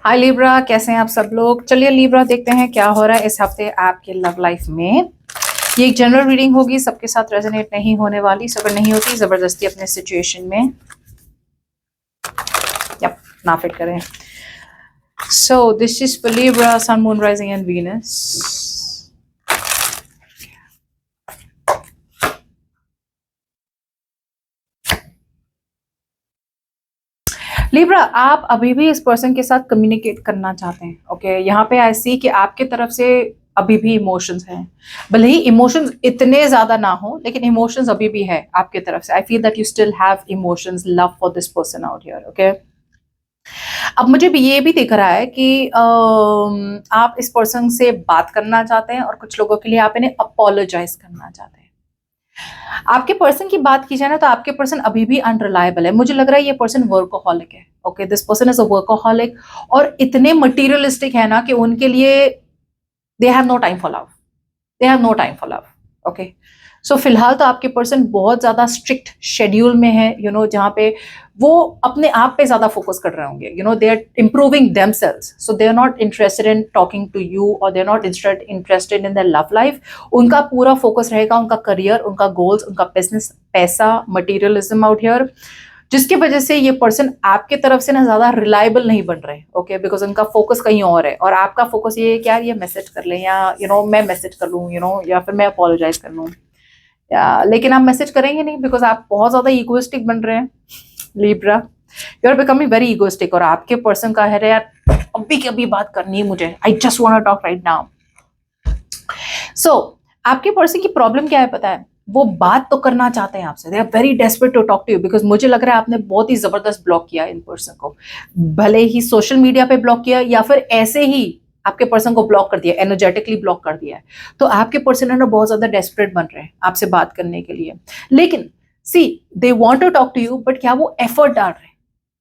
हाय Libra, कैसे हैं आप सब लोग। चलिए लिब्रा देखते हैं क्या हो रहा है इस हफ्ते आपके लव लाइफ में। ये एक जनरल रीडिंग होगी, सबके साथ रेजोनेट नहीं होने वाली। सबर नहीं होती जबरदस्ती अपने सिचुएशन में यप ना फिट करें। So this is for Libra, sun, moon, rising and Venus. Libra, आप अभी भी इस पर्सन के साथ कम्युनिकेट करना चाहते हैं। ओके, यहाँ पे आई सी कि आपके तरफ से अभी भी इमोशंस हैं। भले ही इमोशंस इतने ज्यादा ना हो, लेकिन इमोशंस अभी भी है आपके तरफ से। I feel that you still have emotions, love for this person out here. Okay, अब मुझे भी ये भी दिख रहा है कि आप इस पर्सन से बात करना चाहते हैं और कुछ लोगों के लिए आप इन्हें अपोलोजाइज करना चाहते हैं। आपके पर्सन की बात की जाए ना, तो आपके पर्सन अभी भी अनरिलायबल है। मुझे लग रहा है ये पर्सन वर्कोहॉलिक है। Okay, this person is a workaholic और इतने मटीरियलिस्टिक है ना कि उनके लिए they have no time for love, they have no time for love. Okay, so फिलहाल तो आपके पर्सन बहुत ज्यादा स्ट्रिक्ट शेड्यूल में है, जहाँ पे वो अपने आप पे ज्यादा फोकस कर रहे होंगे। They are improving themselves, so they are not interested in talking to you और they are not interested in their love life. उनका पूरा फोकस रहेगा उनका करियर, उनका गोल्स, उनका बिजनेस, पैसा, मटीरियलिज्म आउट हियर, जिसकी वजह से ये पर्सन आपके तरफ से ना ज्यादा रिलायबल नहीं बन रहे। ओके, बिकॉज उनका फोकस कहीं और है और आपका फोकस ये है कि यार ये मैसेज कर लें, या मैं मैसेज कर लूँ, या फिर मैं अपोलोजाइज कर लूँ, लेकिन आप मैसेज करेंगे नहीं बिकॉज आप बहुत ज्यादा इगोइस्टिक बन रहे हैं। Libra, you are becoming very egoistic और आपके पर्सन का है यार अभी की अभी बात करनी है मुझे, I just want to talk right now. So आपके पर्सन की प्रॉब्लम क्या है पता है? वो बात तो करना चाहते हैं आपसे, they are very desperate to talk to you, because मुझे लग रहा है आपने बहुत ही जबरदस्त ब्लॉक किया इन पर्सन को। भले ही सोशल मीडिया पे ब्लॉक किया या फिर ऐसे ही आपके पर्सन को ब्लॉक कर दिया, एनर्जेटिकली ब्लॉक कर दिया है। तो आपके पर्सन है ना बहुत ज्यादा डेस्परेट बन रहे हैं आपसे बात करने के लिए। लेकिन see, they want to talk to you, but क्या वो एफर्ट डाल रहे हैं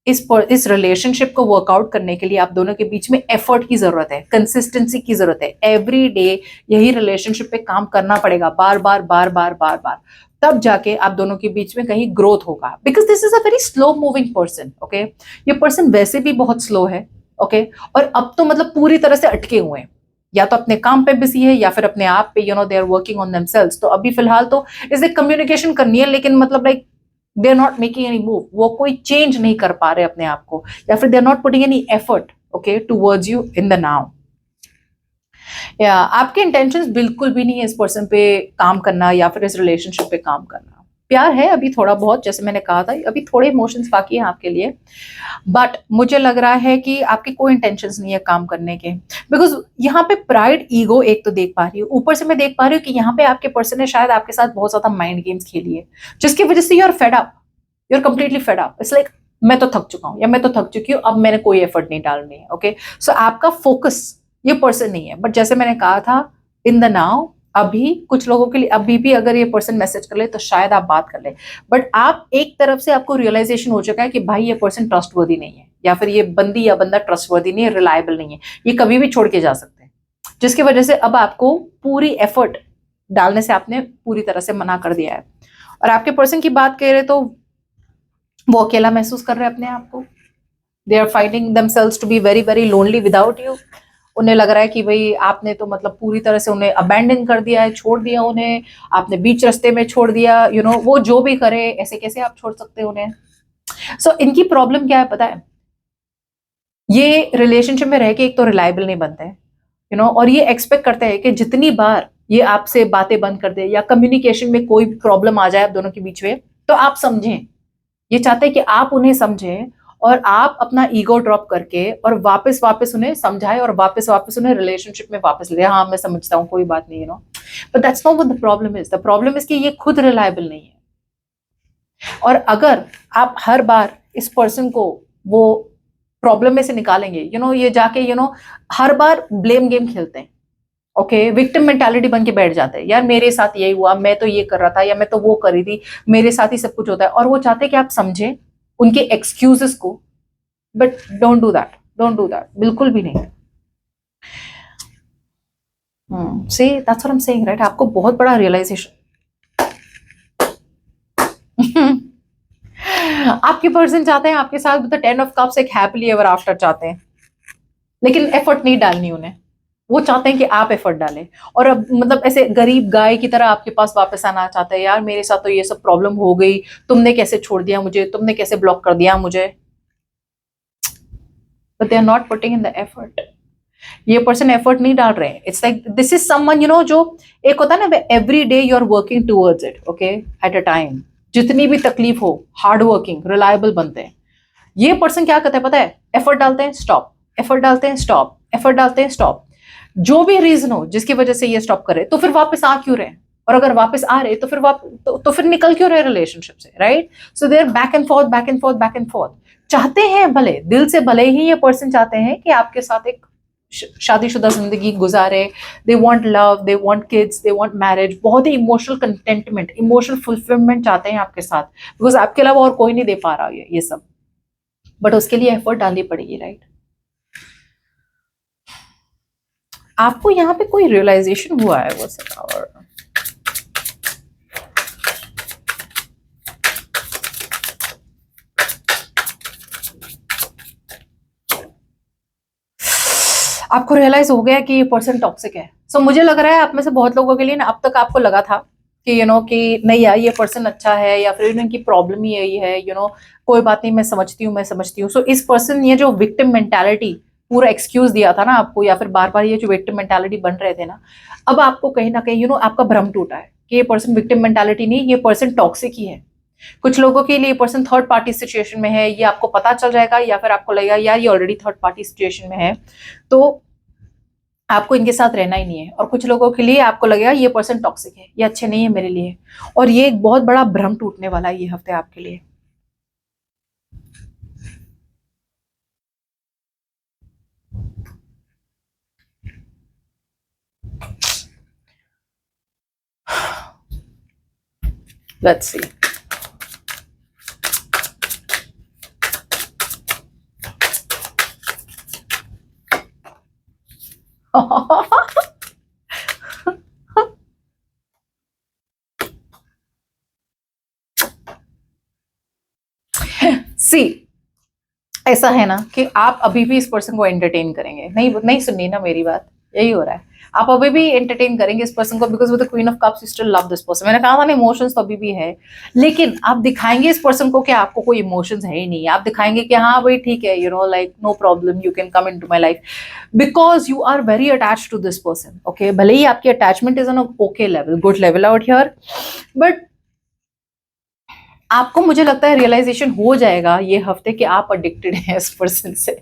इस रिलेशनशिप को वर्कआउट करने के लिए? आप दोनों के बीच में एफर्ट की जरूरत है, कंसिस्टेंसी की जरूरत है। एवरी डे यही रिलेशनशिप पे काम करना पड़ेगा, बार बार बार बार बार बार, तब जाके आप दोनों के बीच में कहीं ग्रोथ होगा। Because this is a very slow moving person. Okay, ये पर्सन वैसे भी बहुत स्लो है। ओके, और अब तो मतलब पूरी तरह से अटके हुए हैं, या तो अपने काम पे बिजी है या फिर अपने आप पे, they are working on themselves. तो अभी फिलहाल तो इसे कम्युनिकेशन करनी है, लेकिन मतलब like they are not making any move, वो कोई चेंज नहीं कर पा रहे अपने आप को, या फिर they are not putting any effort okay towards you in the now. या आपके इंटेंशंस बिल्कुल भी नहीं है इस पर्सन पे काम करना या फिर इस रिलेशनशिप पे काम करना। प्यार है अभी थोड़ा बहुत, जैसे मैंने कहा था, अभी थोड़े इमोशंस बाकी हैं आपके लिए, बट मुझे लग रहा है कि आपके कोई इंटेंशंस नहीं है काम करने के। बिकॉज यहाँ पे प्राइड, ईगो एक तो देख पा रही हूँ, ऊपर से मैं देख पा रही हूँ कि यहाँ पे आपके पर्सन ने शायद आपके साथ बहुत ज्यादा माइंड गेम्स खेली है, जिसकी वजह से you are fed up, you are completely fed up. It's like मैं तो थक चुका हूँ या मैं तो थक चुकी हूँ, अब मैंने कोई एफर्ट नहीं डालनी है। ओके, सो आपका फोकस ये पर्सन नहीं है। बट जैसे मैंने कहा था, इन द नाउ, अभी कुछ लोगों के लिए अभी भी अगर ये पर्सन मैसेज कर ले तो शायद आप बात कर ले, बट आप एक तरफ से आपको रियलाइजेशन हो चुका है कि भाई ये पर्सन ट्रस्टवर्दी नहीं है, या फिर ये बंदी या बंदा ट्रस्टवर्दी नहीं है, रिलायबल नहीं है, ये कभी भी छोड़ के जा सकते हैं, जिसकी वजह से अब आपको पूरी एफर्ट डालने से आपने पूरी तरह से मना कर दिया है। और आपके पर्सन की बात कह रहे तो वो अकेला महसूस कर रहे हैं अपने आप को। They are finding themselves to be very very lonely without you. उन्हें लग रहा है कि भाई आपने तो मतलब पूरी तरह से उन्हें अबैंडन कर दिया है, छोड़ दिया उन्हें, आपने बीच रास्ते में छोड़ दिया। वो जो भी करे, ऐसे कैसे आप छोड़ सकते हैं उन्हें? सो इनकी प्रॉब्लम क्या है पता है? ये रिलेशनशिप में रह के एक तो रिलायबल नहीं बनते हैं, और ये एक्सपेक्ट करते हैं कि जितनी बार ये आपसे बातें बंद कर दे या कम्युनिकेशन में कोई प्रॉब्लम आ जाए आप दोनों के बीच में, तो आप समझें। ये चाहते हैं कि आप उन्हें समझें और आप अपना ईगो ड्रॉप करके और वापस वापस उन्हें समझाएं और वापस वापस उन्हें रिलेशनशिप में वापस ले। हाँ, मैं समझता हूँ, कोई बात नहीं, but that's not what the problem is. The problem is कि ये खुद रिलायबल नहीं है। और अगर आप हर बार इस पर्सन को वो प्रॉब्लम में से निकालेंगे, ये जाके हर बार ब्लेम गेम खेलते हैं। ओके, विक्टिम मेंटालिटी बन के बैठ जाते हैं, यार मेरे साथ यही हुआ, मैं तो ये कर रहा था या मैं तो वो कर रही थी, मेरे साथ ही सब कुछ होता है। और वो चाहते हैं कि आप समझें उनके एक्सक्यूजेस को, but don't do that, don't do that, बिल्कुल भी नहीं। See, that's what I am saying, right? आपको बहुत बड़ा रियलाइजेशन आपके पर्सन चाहते हैं आपके साथ द 10 ऑफ कप्स एक हैप्पीली एवर आफ्टर चाहते हैं। लेकिन एफर्ट नहीं डालनी उन्हें, वो चाहते हैं कि आप एफर्ट डालें। और अब मतलब ऐसे गरीब गाय की तरह आपके पास वापस आना चाहते हैं, यार मेरे साथ तो ये सब प्रॉब्लम हो गई, तुमने कैसे छोड़ दिया मुझे, तुमने कैसे ब्लॉक कर दिया मुझे। But they are not putting in the effort. ये पर्सन एफर्ट नहीं डाल रहे हैं। It's like this is someone you know, जो एक होता है ना, every day you are working towards it, okay, at a time. जितनी भी तकलीफ हो, हार्ड वर्किंग, रिलायबल बनते हैं। ये पर्सन क्या करता है पता है, एफर्ट डालते हैं स्टॉप, एफर्ट डालते हैं स्टॉप, एफर्ट डालते हैं स्टॉप। जो भी रीजन हो जिसकी वजह से ये स्टॉप करे, तो फिर वापस आ क्यों रहे? और अगर वापस आ रहे तो फिर तो फिर निकल क्यों रहे रिलेशनशिप से, right? So they are back and forth, back and forth, back and forth. चाहते हैं भले दिल से, भले ही ये पर्सन चाहते हैं कि आपके साथ एक शादीशुदा जिंदगी गुजारे। They want love, they want kids, they want marriage, बहुत ही इमोशनल कंटेंटमेंट, इमोशनल फुलफिलमेंट चाहते हैं आपके साथ, बिकॉज आपके अलावा और कोई नहीं दे पा रहा ये सब। बट उसके लिए एफर्ट डालनी पड़ेगी, राइट? आपको यहाँ पे कोई रियलाइजेशन हुआ है वो सब, और आपको रियलाइज हो गया कि ये पर्सन टॉक्सिक है। सो मुझे लग रहा है आप में से बहुत लोगों के लिए ना, अब तक आपको लगा था कि यू नो कि नहीं यार ये पर्सन अच्छा है, या फिर इनकी प्रॉब्लम ही यही है, यू नो कोई बात नहीं, मैं समझती हूँ, मैं समझती हूँ। सो इस पर्सन, ये जो विक्टिम मेंटालिटी पूरा एक्सक्यूज दिया था ना आपको, या फिर बार बार ये जो विक्टिम मेंटालिटी बन रहे थे ना, अब आपको कहीं ना कहीं यू नो आपका भ्रम टूटा है कि ये पर्सन विक्टिम मेंटालिटी नहीं, ये पर्सन टॉक्सिक ही है। कुछ लोगों के लिए पर्सन थर्ड पार्टी सिचुएशन में है, ये आपको पता चल जाएगा, या फिर आपको लगेगा यार ये ऑलरेडी थर्ड पार्टी सिचुएशन में है, तो आपको इनके साथ रहना ही नहीं है। और कुछ लोगों के लिए आपको लगेगा ये पर्सन टॉक्सिक है, ये अच्छे नहीं है मेरे लिए। और ये एक बहुत बड़ा भ्रम टूटने वाला है ये हफ्ते आपके लिए। Let's see. सी, ऐसा है ना कि आप अभी भी इस पर्सन को एंटरटेन करेंगे, नहीं नहीं सुननी ना मेरी बात, यही हो रहा है। आप अभी भी एंटरटेन करेंगे इस पर्सन को, because with the queen of cups you still love this person. मैंने कहा था ना, इमोशंस तो अभी भी है, लेकिन आप दिखाएंगे इस पर्सन को कि आपको कोई इमोशंस है ही नहीं। आप दिखाएंगे कि हाँ भाई ठीक है, you know like no problem, you can come into my life, because you are very attached to this person. Okay, भले ही आपकी attachment is on okay level, good level out here, but आपको मुझे लगता है रियलाइजेशन हो जाएगा ये हफ्ते कि आप अडिक्टेड हैं इस पर्सन से।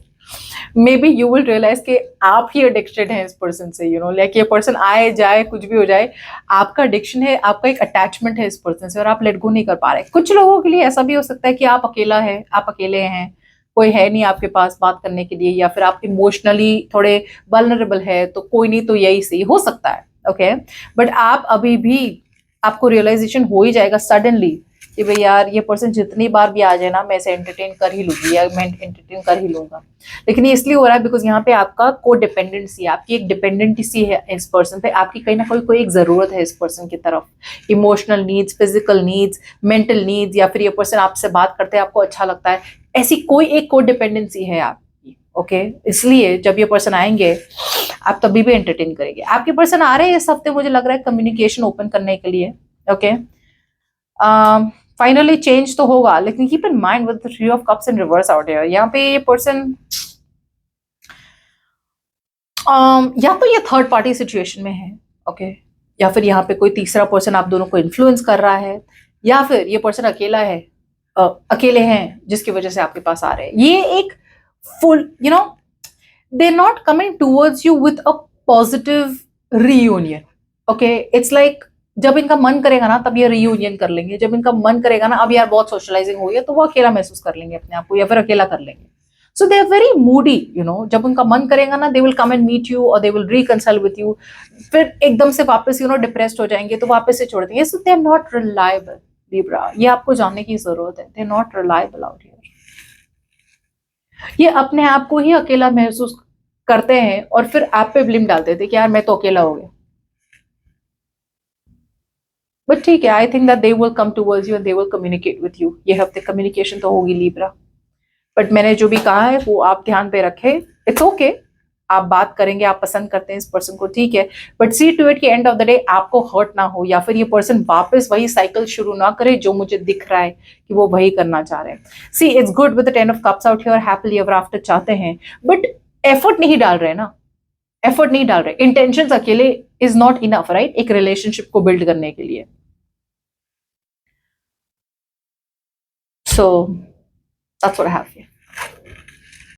May be you will realise कि आप ही एडिक्टेड हैं इस पर्सन से, यू नो लाइक ये पर्सन आए जाए कुछ भी हो जाए, आपका एडिक्शन है, आपका एक अटैचमेंट है इस पर्सन से, और आप लेट गो नहीं कर पा रहे। कुछ लोगों के लिए ऐसा भी हो सकता है कि आप अकेला है, आप अकेले हैं, कोई है नहीं आपके पास बात करने के लिए, या फिर आप इमोशनली थोड़े वल्नरेबल है, तो कोई नहीं तो यही सही हो सकता है। ओके, बट आप अभी भी, आपको रियलाइजेशन हो ही जाएगा सडनली कि भाई यार ये पर्सन जितनी बार भी आ जाए ना, मैं इसे एंटरटेन कर ही लूंगी, या मैं एंटरटेन कर ही लूंगा। लेकिन ये इसलिए हो रहा है बिकॉज यहाँ पे आपका को डिपेंडेंसी, आपकी एक डिपेंडेंसी है इस पर्सन पे, आपकी कहीं ना कोई एक जरूरत है इस पर्सन की तरफ, emotional needs, physical needs, mental needs, या फिर ये पर्सन आपसे बात करते हैं आपको अच्छा लगता है, ऐसी कोई एक को डिपेंडेंसी है आपकी। ओके, इसलिए जब ये पर्सन आएंगे आप तभी भी एंटरटेन करेंगे। आपके पर्सन आ रहे हैं इस हफ्ते, मुझे लग रहा है कम्युनिकेशन ओपन करने के लिए। ओके, फाइनली चेंज तो होगा, लेकिन keep in mind with the three of cups in reverse out here, यहाँ पे ये पर्सन या तो ये थर्ड पार्टी सिचुएशन में है, ओके, या फिर यहाँ पे कोई तीसरा पर्सन आप दोनों को इन्फ्लुएंस कर रहा है, या फिर ये पर्सन अकेला है, अकेले हैं जिसकी वजह से आपके पास आ रहे हैं। ये एक full you know they not coming towards you with a positive reunion. Okay, it's like जब इनका मन करेगा ना तब ये रीयूनियन कर लेंगे, जब इनका मन करेगा ना अब यार बहुत सोशलाइजिंग हो गई है, तो वो अकेला महसूस कर लेंगे अपने आप को, या फिर अकेला कर लेंगे। So they are very moody, you know, जब उनका मन करेगा ना they will come and meet you, और they will reconcile with you, फिर एकदम से वापस यू नो डिप्रेस्ड हो जाएंगे तो वापस से छोड़ देंगे। So they are not reliable Libra, ये आपको जानने की जरूरत है, they are not reliable out here. ये अपने आप को ही अकेला महसूस करते हैं और फिर आप पे ब्लेम डालते थे कि यार मैं तो अकेला हो गया। बट ठीक है, I think that they will come towards you and they will communicate with you. ये हफ्ते कम्युनिकेशन तो होगी लिब्रा, बट मैंने जो भी कहा है वो आप ध्यान पे रखें। इट्स ओके, आप बात करेंगे, आप पसंद करते हैं इस पर्सन को, ठीक है, बट सी टू इट कि एंड ऑफ द डे आपको हर्ट ना हो, या फिर ये पर्सन वापस वही साइकिल शुरू ना करे जो मुझे दिख रहा है कि वो वही करना चाह रहे हैं। See it's good with the 10 of cups out here, happily ever after चाहते हैं, बट एफर्ट नहीं डाल रहे ना, एफर्ट नहीं डाल रहे, इंटेंशंस अकेले इज नॉट इनफ, राइट, एक रिलेशनशिप को बिल्ड करने के लिए। So that's what I have here.